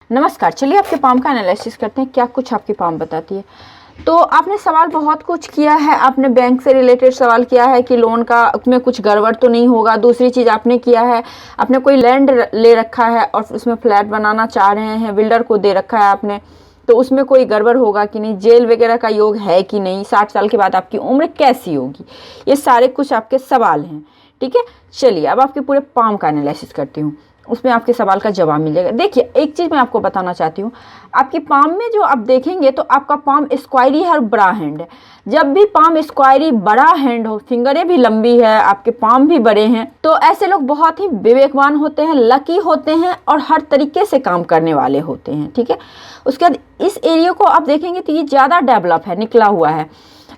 नमस्कार। चलिए आपके पाम का एनालिसिस करते हैं, क्या कुछ आपकी पाम बताती है। तो आपने सवाल बहुत कुछ किया है, आपने बैंक से रिलेटेड सवाल किया है कि लोन का उसमें कुछ गड़बड़ तो नहीं होगा। दूसरी चीज़ आपने किया है, आपने कोई लैंड ले रखा है और उसमें फ्लैट बनाना चाह रहे हैं, बिल्डर को दे रखा है आपने, तो उसमें कोई गड़बड़ होगा कि नहीं, जेल वगैरह का योग है कि नहीं, 60 साल के बाद आपकी उम्र कैसी होगी, ये सारे कुछ आपके सवाल हैं। ठीक है, चलिए अब आपके पूरे पाम का एनालिसिस करती हूँ, उसमें आपके सवाल का जवाब मिल जाएगा। देखिए एक चीज़ मैं आपको बताना चाहती हूँ, आपकी पाम में जो आप देखेंगे तो आपका पाम स्क्वायरी है और बड़ा हैंड है। जब भी पाम स्क्वायरी बड़ा हैंड हो, फिंगरें भी लंबी है, आपके पाम भी बड़े हैं, तो ऐसे लोग बहुत ही विवेकवान होते हैं, लकी होते हैं और हर तरीके से काम करने वाले होते हैं। ठीक है, उसके बाद इस एरिया को आप देखेंगे तो ये ज़्यादा डेवलप है, निकला हुआ है,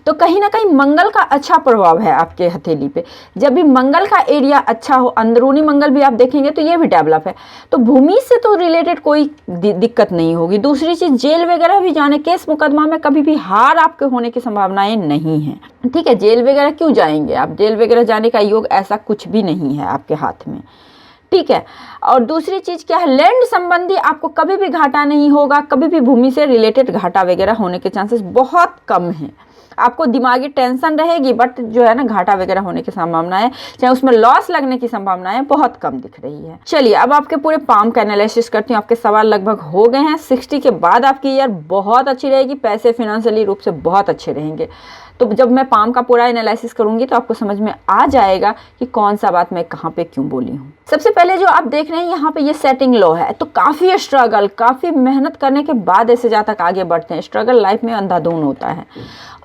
तो कहीं ना कहीं मंगल का अच्छा प्रभाव है आपके हथेली पे। जब भी मंगल का एरिया अच्छा हो, अंदरूनी मंगल भी आप देखेंगे तो ये भी डेवलप है, तो भूमि से तो रिलेटेड कोई दिक्कत नहीं होगी। दूसरी चीज़, जेल वगैरह भी जाने, केस मुकदमा में कभी भी हार आपके होने की संभावनाएं नहीं है। ठीक है, जेल वगैरह क्यों जाएंगे आप, जेल वगैरह जाने का योग ऐसा कुछ भी नहीं है आपके हाथ में। ठीक है, और दूसरी चीज़ क्या है, लैंड संबंधी आपको कभी भी घाटा नहीं होगा, कभी भी भूमि से रिलेटेड घाटा वगैरह होने के चांसेस बहुत कम हैं। आपको दिमागी टेंशन रहेगी, बट जो है ना घाटा वगैरह होने की संभावनाएं, चाहे उसमें लॉस लगने की संभावनाएं बहुत कम दिख रही है। चलिए अब आपके पूरे पाम का एनालिसिस करती हूँ। आपके सवाल लगभग हो गए हैं। 60 के बाद आपकी ईयर बहुत अच्छी रहेगी, पैसे फिनेंशियली रूप से बहुत अच्छे रहेंगे। तो जब मैं पाम का पूरा एनालिसिस करूंगी तो आपको समझ में आ जाएगा कि कौन सा बात मैं कहाँ पे क्यों बोली हूँ। सबसे पहले जो आप देख रहे हैं यहाँ पे, ये सेटिंग लो है, तो काफ़ी स्ट्रगल, काफ़ी मेहनत करने के बाद ऐसे जहाँ तक आगे बढ़ते हैं। स्ट्रगल लाइफ में अंधाधुन होता है,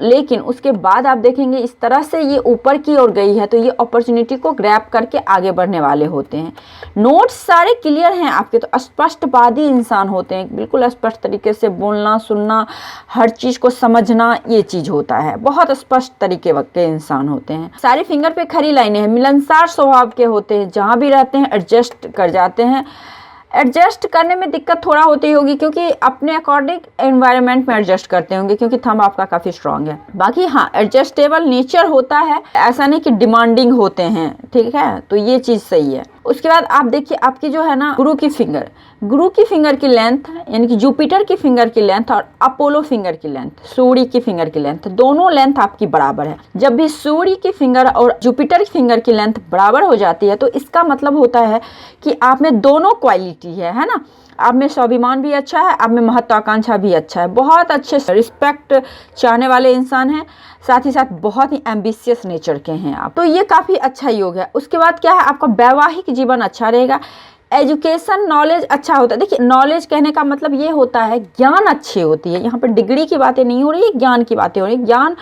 लेकिन उसके बाद आप देखेंगे इस तरह से ये ऊपर की ओर गई है, तो ये अपॉर्चुनिटी को ग्रैब करके आगे बढ़ने वाले होते हैं। नोट्स सारे क्लियर हैं आपके, तो स्पष्टवादी इंसान होते हैं, बिल्कुल स्पष्ट तरीके से बोलना, सुनना, हर चीज़ को समझना, ये चीज़ होता है। बहुत स्पष्ट तरीके के इंसान होते हैं। सारे फिंगर पे खरी लाइनें हैं, मिलनसार स्वभाव के होते हैं, जहाँ भी रहते हैं एडजस्ट कर जाते हैं। एडजस्ट करने में दिक्कत थोड़ा होती होगी क्योंकि अपने अकॉर्डिंग एनवायरनमेंट में एडजस्ट करते होंगे, क्योंकि थंब आपका काफ़ी स्ट्रांग है। बाकी हाँ, एडजस्टेबल नेचर होता है, ऐसा नहीं कि डिमांडिंग होते हैं। ठीक है, तो ये चीज़ सही है। उसके बाद आप देखिए आपकी जो है ना गुरु की फिंगर की लेंथ, यानी कि जुपिटर की फिंगर की लेंथ और अपोलो फिंगर की लेंथ, सूर्य की फिंगर की लेंथ, दोनों लेंथ आपकी बराबर है। जब भी सूर्य की फिंगर और जुपिटर की फिंगर की लेंथ बराबर हो जाती है तो इसका मतलब होता है कि आप में दोनों क्वालिटी है ना। आप में स्वाभिमान भी अच्छा है, आप में महत्वाकांक्षा भी अच्छा है, बहुत अच्छे रिस्पेक्ट चाहने वाले इंसान हैं, साथ ही साथ बहुत ही एम्बिशियस नेचर के हैं आप, तो ये काफ़ी अच्छा योग है। उसके बाद क्या है, आपका वैवाहिक जीवन अच्छा रहेगा, एजुकेशन नॉलेज अच्छा होता है। देखिए नॉलेज कहने का मतलब ये होता है ज्ञान अच्छी होती है, यहाँ पर डिग्री की बातें नहीं हो रही है, ज्ञान की बातें हो रही है। ज्ञान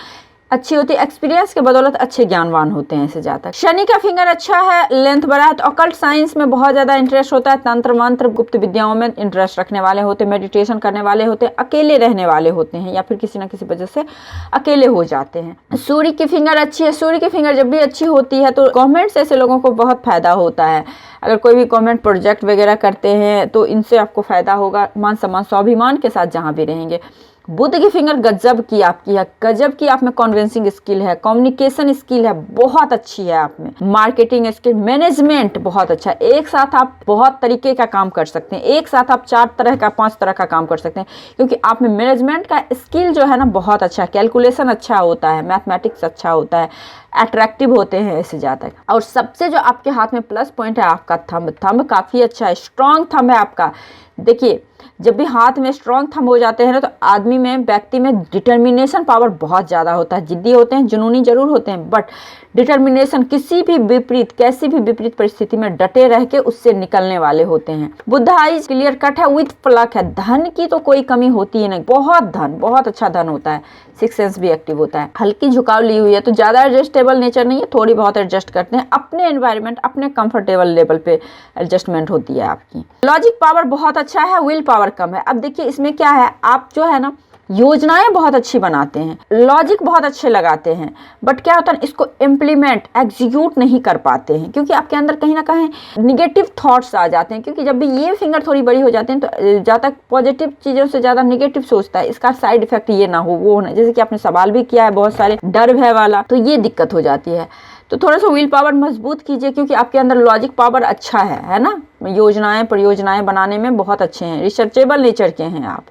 अच्छी होती है, एक्सपीरियंस के बदौलत अच्छे ज्ञानवान होते हैं। ऐसे जाता है। शनि का फिंगर अच्छा है, लेंथ बड़ा है, तो ऑकल्ट साइंस में बहुत ज़्यादा इंटरेस्ट होता है, तंत्र मंत्र गुप्त विद्याओं में इंटरेस्ट रखने वाले होते हैं, मेडिटेशन करने वाले होते हैं, अकेले रहने वाले होते हैं या फिर किसी ना किसी वजह से अकेले हो जाते हैं। सूर्य की फिंगर अच्छी है, सूर्य की फिंगर जब भी अच्छी होती है तो गवर्नमेंट से ऐसे लोगों को बहुत फायदा होता है। अगर कोई भी गवर्नमेंट प्रोजेक्ट वगैरह करते हैं तो इनसे आपको फायदा होगा, मान सम्मान स्वाभिमान के साथ जहाँ भी रहेंगे। बुध की फिंगर गजब की आपकी है, गजब की आप में कॉन्विंसिंग स्किल है, कम्युनिकेशन स्किल है बहुत अच्छी है आप में, मार्केटिंग स्किल, मैनेजमेंट बहुत अच्छा है। एक साथ आप बहुत तरीके का काम कर सकते हैं, एक साथ आप 4 तरह का 5 तरह का काम कर सकते हैं, क्योंकि आप में मैनेजमेंट का स्किल जो है ना बहुत अच्छा है, कैलकुलेशन अच्छा होता है, मैथमेटिक्स अच्छा होता है, अट्रैक्टिव होते हैं ऐसे ज़्यादा। और सबसे जो आपके हाथ में प्लस पॉइंट है आपका थंब काफ़ी अच्छा है, स्ट्रॉन्ग थंब है आपका। देखिए जब भी हाथ में स्ट्रॉन्ग थंब हो जाते हैं ना तो आदमी में, व्यक्ति में डिटर्मिनेशन पावर बहुत ज़्यादा होता है। जिद्दी होते हैं, जुनूनी जरूर होते हैं, बट डिटर्मिनेशन, किसी भी विपरीत, कैसी भी विपरीत परिस्थिति में डटे रह के उससे निकलने वाले होते हैं। बुध आइज क्लियर कट है, विथ प्लक है, धन की तो कोई कमी होती ही नहीं, बहुत धन, बहुत अच्छा धन होता है, सिक्स सेंस भी एक्टिव होता है। हल्की झुकाव ली हुई है, तो ज़्यादा एडजस्टेबल नेचर नहीं है, थोड़ी बहुत एडजस्ट करते हैं, अपने एनवायरनमेंट, अपने कंफर्टेबल लेवल पे एडजस्टमेंट होती है आपकी। लॉजिक पावर बहुत अच्छा है, विल पावर कम है। अब देखिए इसमें क्या है, आप जो है ना योजनाएं बहुत अच्छी बनाते हैं, लॉजिक बहुत अच्छे लगाते हैं, बट क्या होता है इसको इम्प्लीमेंट, एग्जीक्यूट नहीं कर पाते हैं, क्योंकि आपके अंदर कहीं ना कहीं निगेटिव थॉट्स आ जाते हैं। क्योंकि जब भी ये फिंगर थोड़ी बड़ी हो जाते हैं तो ज़्यादा पॉजिटिव चीज़ों से ज़्यादा निगेटिव सोचता है, इसका साइड इफेक्ट ये ना हो वो ना, जैसे कि आपने सवाल भी किया है बहुत सारे डर भय वाला, तो ये दिक्कत हो जाती है। तो थोड़ा सा विल पावर मजबूत कीजिए, क्योंकि आपके अंदर लॉजिक पावर अच्छा है ना, योजनाएं परियोजनाएं बनाने में बहुत अच्छे हैं, रिसर्चेबल नेचर के हैं आप,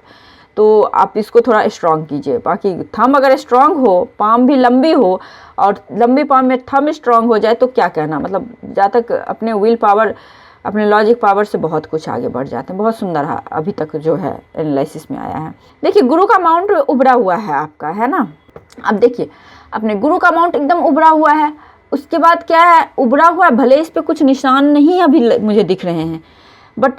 तो आप इसको थोड़ा स्ट्रांग कीजिए। बाकी थंब अगर स्ट्रांग हो, पाम भी लंबी हो और लंबी पाम में थंब स्ट्रांग हो जाए तो क्या कहना, मतलब जहाँ तक अपने विल पावर अपने लॉजिक पावर से बहुत कुछ आगे बढ़ जाते हैं। बहुत सुंदर है अभी तक जो है एनालिसिस में आया है। देखिए गुरु का माउंट उभरा हुआ है आपका, है ना। अब देखिए अपने गुरु का माउंट एकदम उभरा हुआ है, उसके बाद क्या है, उभरा हुआ है, भले इस पे कुछ निशान नहीं अभी मुझे दिख रहे हैं, बट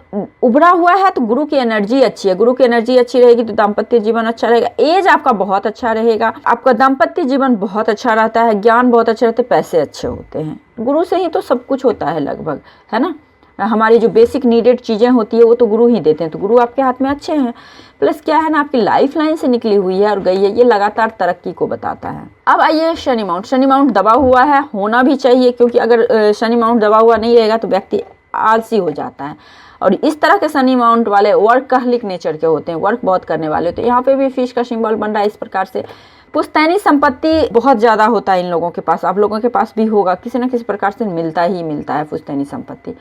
उभरा हुआ है तो गुरु की एनर्जी अच्छी है। गुरु की एनर्जी अच्छी रहेगी तो दाम्पत्य जीवन अच्छा रहेगा, एज आपका बहुत अच्छा रहेगा, आपका दाम्पत्य जीवन बहुत अच्छा रहता है, ज्ञान बहुत अच्छा रहता है, पैसे अच्छे होते हैं। गुरु से ही तो सब कुछ होता है लगभग, है ना। हमारी जो बेसिक नीडेड चीज़ें होती है वो तो गुरु ही देते हैं, तो गुरु आपके हाथ में अच्छे हैं। प्लस क्या है ना, आपकी लाइफ लाइन से निकली हुई है और गई है, ये लगातार तरक्की को बताता है। अब आइए शनि माउंट। शनि माउंट दबा हुआ है, होना भी चाहिए, क्योंकि अगर शनि माउंट दबा हुआ नहीं रहेगा तो व्यक्ति आलसी हो जाता है। और इस तरह के शनि माउंट वाले वर्कहलिक नेचर के होते हैं, वर्क बहुत करने वाले होते हैं। यहाँ पे भी फिश का सिंबल बन रहा है इस प्रकार से। पुश्तैनी संपत्ति बहुत ज़्यादा होता है इन लोगों के पास, आप लोगों के पास भी होगा, किसी न किसी प्रकार से मिलता ही मिलता है पुश्तैनी संपत्ति।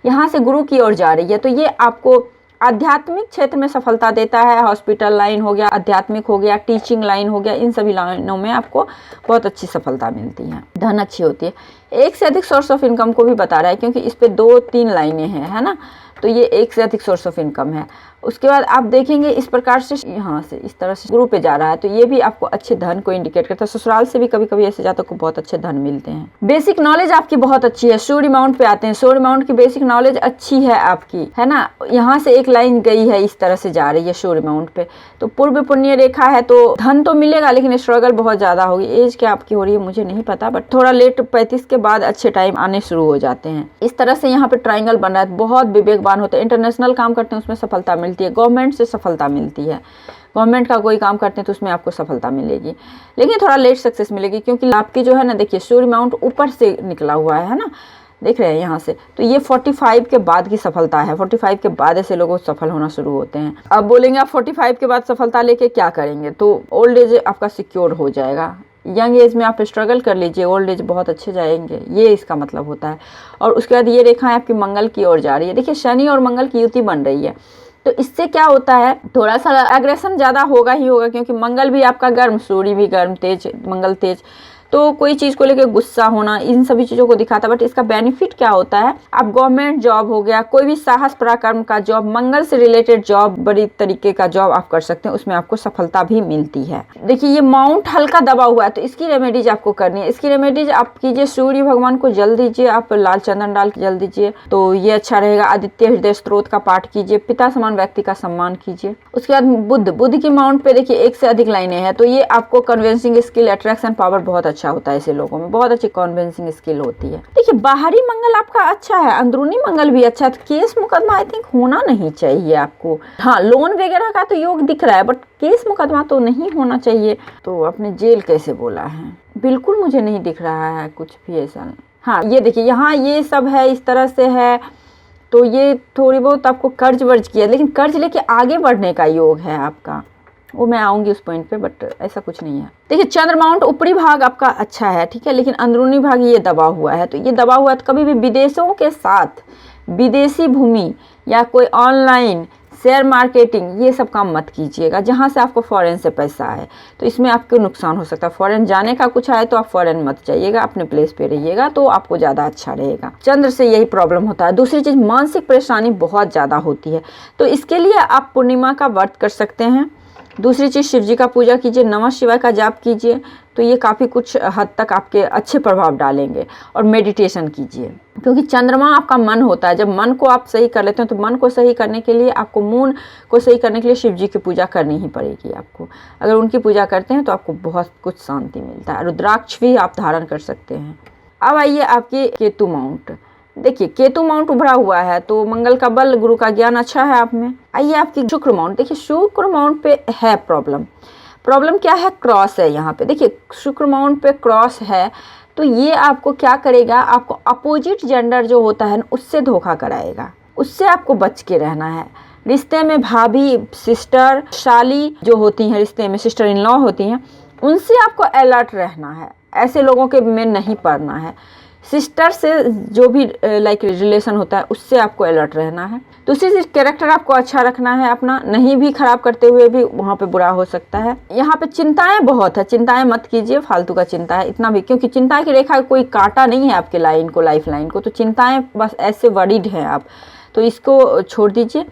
यहाँ से गुरु की ओर जा रही है, तो ये आपको आध्यात्मिक क्षेत्र में सफलता देता है। हॉस्पिटल लाइन हो गया, आध्यात्मिक हो गया, टीचिंग लाइन हो गया, इन सभी लाइनों में आपको बहुत अच्छी सफलता मिलती है, धन अच्छी होती है। एक से अधिक सोर्स ऑफ इनकम को भी बता रहा है, क्योंकि इस पे 2-3 लाइनें हैं, है ना, तो ये एक से अधिक सोर्स ऑफ इनकम है। उसके बाद आप देखेंगे इस प्रकार से यहाँ से इस तरह से गुरु पे जा रहा है, तो ये भी आपको अच्छे धन को इंडिकेट करता है। ससुराल से भी कभी कभी ऐसे जातकों को बहुत अच्छे धन मिलते हैं। बेसिक नॉलेज आपकी बहुत अच्छी है। सूर्य माउंट पे आते हैं, सूर्य माउंट की बेसिक नॉलेज अच्छी है आपकी, है ना। यहाँ से एक लाइन गई है, इस तरह से जा रही है सूर्य माउंट पे, तो पूर्व पुण्य रेखा है, तो धन तो मिलेगा लेकिन स्ट्रगल बहुत ज़्यादा होगी। एज क्या आपकी हो रही है मुझे नहीं पता, बट थोड़ा लेट 35 के बाद अच्छे टाइम आने शुरू हो जाते हैं। इस तरह से यहाँ पे ट्राइंगल बन रहा है, बहुत विवेकवान होते हैं। इंटरनेशनल काम करते हैं उसमें सफलता मिलती है, गवर्नमेंट से सफलता मिलती है, गवर्नमेंट का कोई काम करते हैं तो उसमें आपको सफलता मिलेगी, लेकिन थोड़ा लेट सक्सेस मिलेगी, क्योंकि आपकी जो है ना, देखिए सूर्य माउंट ऊपर से निकला हुआ है ना, देख रहे हैं यहाँ से, तो ये 45 के बाद की सफलता है। 45 के बाद ऐसे लोग सफल होना शुरू होते हैं। अब बोलेंगे आप 45 के बाद सफलता लेके क्या करेंगे, तो ओल्ड एज आपका सिक्योर हो जाएगा। यंग एज में आप स्ट्रगल कर लीजिए, ओल्ड एज बहुत अच्छे जाएंगे, ये इसका मतलब होता है। और उसके बाद ये रेखाएं आपकी मंगल की ओर जा रही है। देखिए शनि और मंगल की युति बन रही है, तो इससे क्या होता है, थोड़ा सा एग्रेशन ज़्यादा होगा ही होगा, क्योंकि मंगल भी आपका गर्म, सूर्य भी गर्म, तेज, मंगल तेज, तो कोई चीज़ को लेकर गुस्सा होना, इन सभी चीज़ों को दिखाता है। बट इसका बेनिफिट क्या होता है, आप गवर्नमेंट जॉब हो गया, कोई भी साहस पराक्रम का जॉब, मंगल से रिलेटेड जॉब, बड़ी तरीके का जॉब आप कर सकते हैं, उसमें आपको सफलता भी मिलती है। देखिए ये माउंट हल्का दबा हुआ है, तो इसकी रेमेडीज आपको करनी है। इसकी रेमेडीज आप कीजिए, सूर्य भगवान को जल दीजिए, आप लाल चंदन डाल के जल दीजिए तो ये अच्छा रहेगा। आदित्य हृदय स्त्रोत का पाठ कीजिए, पिता समान व्यक्ति का सम्मान कीजिए। उसके बाद बुध की माउंट पे देखिए एक से अधिक लाइनें हैं, तो ये आपको कन्विंसिंग स्किल, अट्रैक्शन पावर बहुत अच्छा होता है, ऐसे लोगों में बहुत अच्छी कन्विंसिंग स्किल होती है। देखिए बाहरी मंगल आपका अच्छा है, अंदरूनी मंगल भी अच्छा है। तो केस मुकदमा आई थिंक होना नहीं चाहिए आपको, हाँ लोन वगैरह का तो योग दिख रहा है, बट केस मुकदमा तो नहीं होना चाहिए। तो आपने जेल कैसे बोला है, बिल्कुल मुझे नहीं दिख रहा है कुछ भी ऐसा। हाँ ये देखिए यहाँ ये सब है, इस तरह से है, तो ये थोड़ी बहुत आपको कर्ज वर्ज किया, लेकिन कर्ज लेके आगे बढ़ने का योग है आपका, वो मैं आऊँगी उस पॉइंट पे, बट ऐसा कुछ नहीं है। देखिए चंद्र माउंट ऊपरी भाग आपका अच्छा है, ठीक है, लेकिन अंदरूनी भाग ये दबा हुआ है। तो ये दबा हुआ है, तो कभी भी विदेशों के साथ, विदेशी भूमि या कोई ऑनलाइन शेयर मार्केटिंग, ये सब काम मत कीजिएगा जहाँ से आपको फॉरेन से पैसा आए, तो इसमें आपको नुकसान हो सकता है। फॉरेन जाने का कुछ आए तो आप फॉरेन मत जाइएगा, अपने प्लेस पे रहिएगा, तो आपको ज़्यादा अच्छा रहेगा। चंद्र से यही प्रॉब्लम होता है। दूसरी चीज़, मानसिक परेशानी बहुत ज़्यादा होती है, तो इसके लिए आप पूर्णिमा का व्रत कर सकते हैं। दूसरी चीज़, शिव जी का पूजा कीजिए, नमः शिवाय का जाप कीजिए, तो ये काफ़ी कुछ हद तक आपके अच्छे प्रभाव डालेंगे। और मेडिटेशन कीजिए, क्योंकि चंद्रमा आपका मन होता है, जब मन को आप सही कर लेते हैं, तो मन को सही करने के लिए आपको, मून को सही करने के लिए शिव जी की पूजा करनी ही पड़ेगी आपको। अगर उनकी पूजा करते हैं तो आपको बहुत कुछ शांति मिलता है। रुद्राक्ष भी आप धारण कर सकते हैं। अब आइए आपके केतु माउंट। देखिए केतु माउंट उभरा हुआ है, तो मंगल का बल, गुरु का ज्ञान अच्छा है आप में। आइए आपकी शुक्र माउंट। देखिए शुक्र माउंट पे है प्रॉब्लम क्या है, क्रॉस है यहाँ पे। देखिए शुक्र माउंट पे क्रॉस है, तो ये आपको क्या करेगा, आपको अपोजिट जेंडर जो होता है उससे धोखा कराएगा, उससे आपको बच के रहना है। रिश्ते में भाभी, सिस्टर, शाली जो होती हैं, रिश्ते में सिस्टर इन लॉ होती हैं, उनसे आपको अलर्ट रहना है। ऐसे लोगों के में नहीं पड़ना है। सिस्टर से जो भी लाइक रिलेशन होता है उससे आपको अलर्ट रहना है। दूसरी चीज़, कैरेक्टर आपको अच्छा रखना है अपना, नहीं भी खराब करते हुए भी वहाँ पे बुरा हो सकता है। यहाँ पे चिंताएं बहुत है, चिंताएं मत कीजिए, फालतू का चिंता है इतना भी, क्योंकि चिंता की रेखा कोई काटा नहीं है आपके लाइन को, लाइफ लाइन को, तो चिंताएं बस ऐसे वरीड हैं आप, तो इसको छोड़ दीजिए।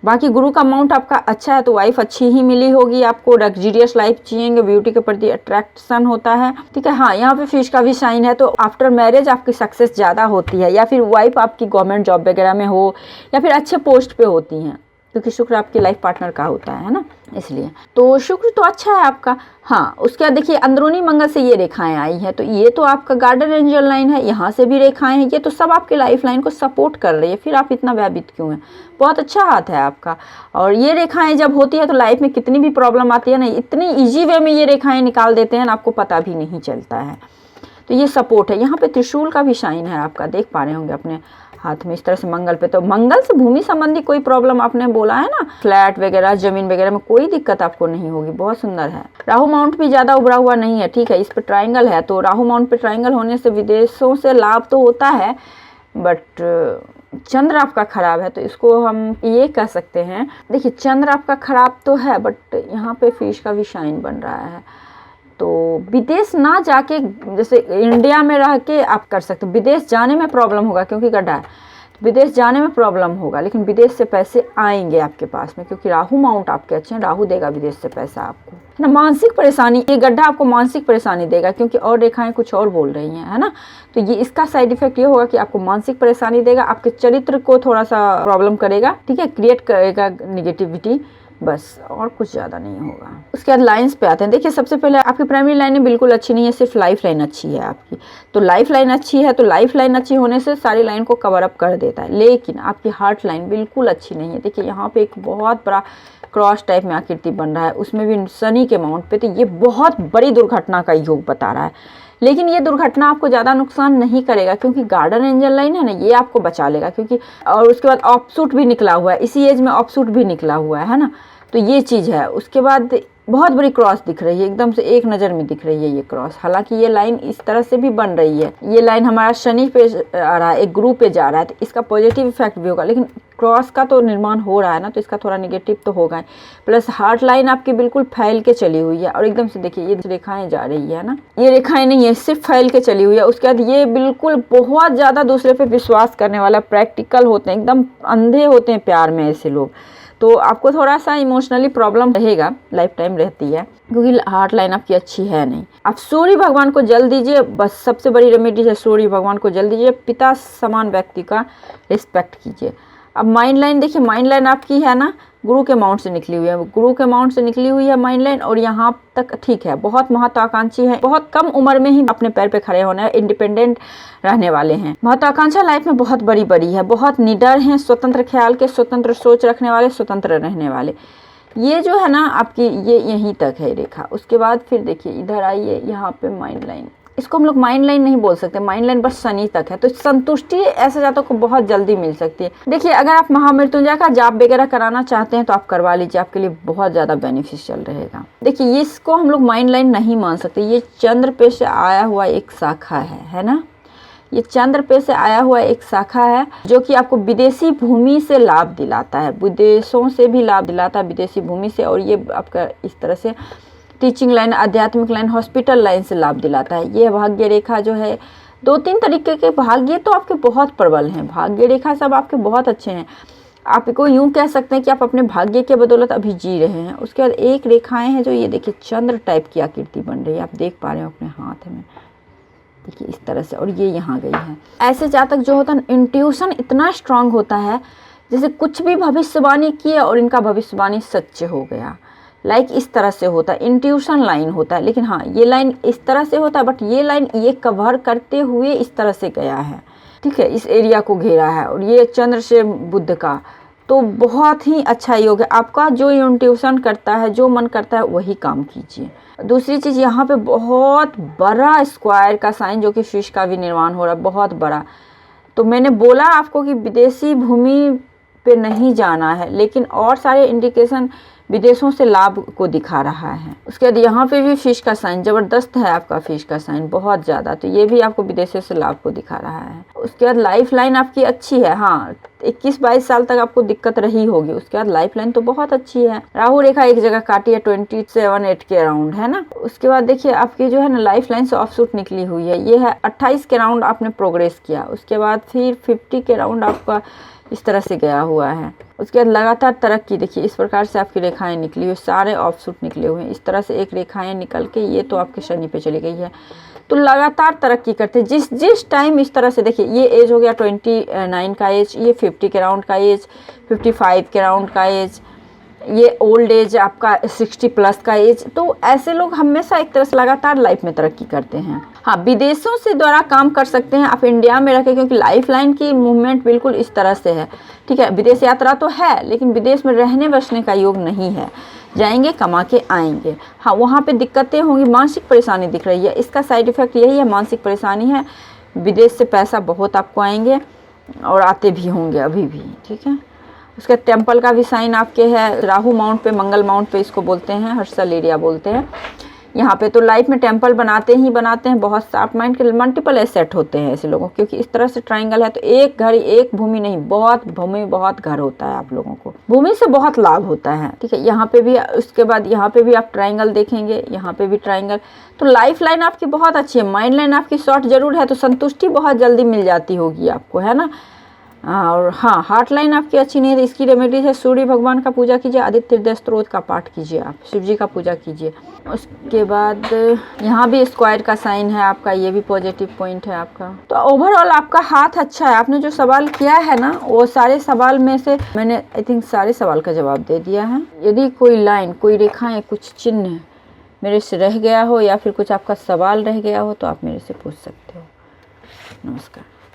बाकी गुरु का अमाउंट आपका अच्छा है तो वाइफ अच्छी ही मिली होगी आपको, लग्जरियस लाइफ जिएंगे, ब्यूटी के प्रति अट्रैक्शन होता है, ठीक है। हाँ, यहाँ पे फिश का भी साइन है, तो आफ्टर मैरिज आपकी सक्सेस ज़्यादा होती है, या फिर वाइफ आपकी गवर्नमेंट जॉब वगैरह में हो या फिर अच्छे पोस्ट पे होती हैं, क्योंकि शुक्र आपकी लाइफ पार्टनर का होता है ना, इसलिए तो शुक्र तो अच्छा है आपका। हाँ, उसके बाद देखिए अंदरूनी मंगल से ये रेखाएं आई हैं, तो ये तो आपका गार्डन एंजल लाइन है, यहाँ से भी रेखाएं हैं, ये तो सब आपके लाइफ लाइन को सपोर्ट कर रही है, फिर आप इतना भयभीत क्यों हैं? बहुत अच्छा हाथ है आपका। और ये रेखाएं जब होती है तो लाइफ में कितनी भी प्रॉब्लम आती है ना, इतनी ईजी वे में ये रेखाएं निकाल देते हैं ना, आपको पता भी नहीं चलता है। तो ये सपोर्ट है। यहाँ पे त्रिशूल का भी साइन है आपका, देख पा रहे होंगे अपने हाथ में इस तरह से मंगल पे, तो मंगल से भूमि संबंधी कोई प्रॉब्लम आपने बोला है ना, फ्लैट वगैरह जमीन वगैरह में कोई दिक्कत आपको नहीं होगी, बहुत सुंदर है। राहु माउंट भी ज़्यादा उभरा हुआ नहीं है, ठीक है, इस पे ट्राइंगल है, तो राहु माउंट पे ट्राइंगल होने से विदेशों से लाभ तो होता है, बट चंद्र आपका खराब है, तो इसको हम ये कह सकते हैं, देखिए चंद्र आपका खराब तो है बट यहाँ पे फिश का भी शाइन बन रहा है, तो विदेश ना जाके, जैसे इंडिया में रह के आप कर सकते हो, विदेश जाने में प्रॉब्लम होगा क्योंकि गड्ढा है, तो विदेश जाने में प्रॉब्लम होगा, लेकिन विदेश से पैसे आएंगे आपके पास में, क्योंकि राहु माउंट आपके अच्छे हैं, राहु देगा विदेश से पैसा आपको, है ना। मानसिक परेशानी, ये गड्ढा आपको मानसिक परेशानी देगा, क्योंकि और रेखाएं कुछ और बोल रही हैं, है ना, तो ये इसका साइड इफेक्ट ये होगा कि आपको मानसिक परेशानी देगा, आपके चरित्र को थोड़ा सा प्रॉब्लम करेगा, ठीक है, क्रिएट करेगा निगेटिविटी, बस और कुछ ज़्यादा नहीं होगा। उसके बाद लाइंस पे आते हैं। देखिए सबसे पहले आपकी प्राइमरी लाइनें बिल्कुल अच्छी नहीं है, सिर्फ लाइफ लाइन अच्छी है आपकी, तो लाइफ लाइन अच्छी है, तो लाइफ लाइन अच्छी होने से सारी लाइन को कवर अप कर देता है, लेकिन आपकी हार्ट लाइन बिल्कुल अच्छी नहीं है। देखिए यहाँ पे एक बहुत बड़ा क्रॉस टाइप में आकृति बन रहा है, उसमें भी शनि के माउंट पे, तो ये बहुत बड़ी दुर्घटना का योग बता रहा है, लेकिन ये दुर्घटना आपको ज़्यादा नुकसान नहीं करेगा, क्योंकि गार्डन एंजल लाइन है ना, ये आपको बचा लेगा, क्योंकि और उसके बाद ऑफसूट भी निकला हुआ है, इसी एज में ऑफसूट भी निकला हुआ है ना, तो ये चीज़ है। उसके बाद बहुत बड़ी क्रॉस दिख रही है, एकदम से एक नज़र में दिख रही है ये क्रॉस, हालांकि ये लाइन इस तरह से भी बन रही है, ये लाइन हमारा शनि पे आ रहा है, एक गुरु पे जा रहा है, तो इसका पॉजिटिव इफेक्ट भी होगा, लेकिन क्रॉस का तो निर्माण हो रहा है ना, तो इसका थोड़ा नेगेटिव तो होगा ही। प्लस हार्ट लाइन आपकी बिल्कुल फैल के चली हुई है, और एकदम से देखिए ये रेखाएं जा रही है ना, ये रेखाएं नहीं है, सिर्फ फैल के चली हुई है। उसके बाद ये बिल्कुल बहुत ज़्यादा दूसरे पे विश्वास करने वाला, प्रैक्टिकल होते हैं, एकदम अंधे होते हैं प्यार में ऐसे लोग, तो आपको थोड़ा सा इमोशनली प्रॉब्लम रहेगा, लाइफ टाइम रहती है, क्योंकि हार्ट लाइन आपकी अच्छी है नहीं। आप सूर्य भगवान को जल दीजिए, बस सबसे बड़ी रेमेडी है सूर्य भगवान को जल दीजिए, पिता समान व्यक्ति का रिस्पेक्ट कीजिए। अब माइंड लाइन देखिए, माइंड लाइन आपकी है ना गुरु के माउंट से निकली हुई है, गुरु के माउंट से निकली हुई है माइंड लाइन, और यहाँ तक ठीक है, बहुत महत्वाकांक्षी है, बहुत कम उम्र में ही अपने पैर पे खड़े होना है, इंडिपेंडेंट रहने वाले हैं। महत्वाकांक्षा लाइफ में बहुत बड़ी बड़ी है, बहुत निडर हैं, स्वतंत्र ख्याल के, स्वतंत्र सोच रखने वाले, स्वतंत्र रहने वाले, ये जो है ना आपकी, ये यहीं तक है रेखा। उसके बाद फिर देखिए इधर आइए, यहाँ पे माइंड लाइन, इसको हम लोग माइंड लाइन नहीं बोल सकते, माइंड लाइन बस शनि तक है, तो संतुष्टि ऐसे जातकों को बहुत जल्दी मिल सकती है। देखिए अगर आप महामृत्युंजय का जाप वगैरह कराना चाहते हैं तो आप करवा लीजिए, आपके लिए बहुत ज़्यादा बेनिफिशियल रहेगा। देखिए इसको हम लोग माइंड लाइन नहीं मान सकते, ये चंद्र पे से आया हुआ एक शाखा है ना, ये चंद्र पे से आया हुआ एक शाखा है, जो कि आपको विदेशी भूमि से लाभ दिलाता है, विदेशों से भी लाभ दिलाता है विदेशी भूमि से, और ये आपका इस तरह से टीचिंग लाइन, आध्यात्मिक लाइन, हॉस्पिटल लाइन से लाभ दिलाता है। ये भाग्य रेखा जो है, 2-3 तरीके के भाग्य तो आपके बहुत प्रबल हैं, भाग्य रेखा सब आपके बहुत अच्छे हैं, आपको यूं कह सकते हैं कि आप अपने भाग्य के बदौलत अभी जी रहे हैं। उसके बाद एक रेखाएं हैं जो ये देखिए चंद्र टाइप की आकृति बन रही है, आप देख पा रहे हो अपने हाथ में, देखिए इस तरह से, और ये यहाँ गई है। ऐसे जातक जो होता है इंट्यूशन इतना स्ट्रांग होता है, जैसे कुछ भी भविष्यवाणी किया और इनका भविष्यवाणी सच्चे हो गया, लाइक इस तरह से होता है, इंट्यूशन लाइन होता है। लेकिन हाँ ये लाइन इस तरह से होता है, बट ये लाइन ये कवर करते हुए इस तरह से गया है, ठीक है, इस एरिया को घेरा है, और ये चंद्र से बुध का, तो बहुत ही अच्छा योग है आपका। जो इंट्यूशन करता है, जो मन करता है वही काम कीजिए। दूसरी चीज़, यहाँ पे बहुत बड़ा स्क्वायर का साइन जो कि फिश का भी निर्माण हो रहा है, बहुत बड़ा। तो मैंने बोला आपको कि विदेशी भूमि पे नहीं जाना है, लेकिन और सारे इंडिकेशन विदेशों से लाभ को दिखा रहा है। उसके बाद यहाँ पे भी फिश का साइन ज़बरदस्त है, आपका फिश का साइन बहुत ज़्यादा, तो ये भी आपको विदेशों से लाभ को दिखा रहा है। उसके बाद लाइफ लाइन आपकी अच्छी है, हाँ 21-22 साल तक आपको दिक्कत रही होगी, उसके बाद लाइफ लाइन तो बहुत अच्छी है। राहु रेखा एक जगह काटी है 27-8 के अराउंड है ना। उसके बाद देखिए आपकी जो है ना लाइफ लाइन से ऑफशूट निकली हुई है, ये है 28 के राउंड आपने प्रोग्रेस किया, उसके बाद फिर 50 के राउंड आपका इस तरह से गया हुआ है। उसके बाद लगातार तरक्की, देखिए इस प्रकार से आपकी रेखाएं निकली हुई, सारे ऑफशूट निकले हुए हैं, इस तरह से एक रेखाएं निकल के ये तो आपके शनि पे चली गई है। तो लगातार तरक्की करते जिस टाइम इस तरह से, देखिए ये एज हो गया 29 का एज, ये 50 के राउंड का एज, 55 के राउंड का एज, ये ओल्ड एज आपका 60 प्लस का एज। तो ऐसे लोग हमेशा एक तरह से लगातार लाइफ में तरक्की करते हैं। हाँ, विदेशों से द्वारा काम कर सकते हैं आप इंडिया में रखें, क्योंकि लाइफ लाइन की मूवमेंट बिल्कुल इस तरह से है, ठीक है। विदेश यात्रा तो है, लेकिन विदेश में रहने बसने का योग नहीं है, जाएंगे कमा के आएंगे। हाँ, वहाँ पे दिक्कतें होंगी, मानसिक परेशानी दिख रही है, इसका साइड इफ़ेक्ट यही है, मानसिक परेशानी है। विदेश से पैसा बहुत आपको आएंगे और आते भी होंगे अभी भी, ठीक है। उसका टेम्पल का भी साइन आपके है, राहु माउंट पे, मंगल माउंट पे इसको बोलते हैं, हर्षल एरिया बोलते हैं। यहाँ पे तो लाइफ में टेम्पल बनाते हैं, बहुत शार्प माइंड के मल्टीपल एसेट होते हैं ऐसे लोगों, क्योंकि इस तरह से ट्रायंगल है तो एक घर एक भूमि नहीं, बहुत भूमि बहुत घर होता है आप लोगों को, भूमि से बहुत लाभ होता है, ठीक है। यहाँ पे भी, उसके बाद यहाँ पे भी आप ट्रायंगल देखेंगे, यहाँ पे भी ट्रायंगल। तो लाइफ लाइन आपकी बहुत अच्छी है, माइंड लाइन आपकी शॉर्ट जरूर है, तो संतुष्टि बहुत जल्दी मिल जाती होगी आपको, है ना। और हाँ, हार्ट लाइन आपकी अच्छी नहीं है, तो इसकी रेमेडीज है, सूर्य भगवान का पूजा कीजिए, आदित्य हृदय स्तोत्र का पाठ कीजिए, आप शिव जी का पूजा कीजिए। उसके बाद यहाँ भी स्क्वायर का साइन है आपका, ये भी पॉजिटिव पॉइंट है आपका। तो ओवरऑल आपका हाथ अच्छा है। आपने जो सवाल किया है ना, वो सारे सवाल में से मैंने आई थिंक सारे सवाल का जवाब दे दिया है। यदि कोई लाइन, कोई रेखाएं, कुछ चिन्ह मेरे से रह गया हो या फिर कुछ आपका सवाल रह गया हो तो आप मेरे से पूछ सकते हो। नमस्कार।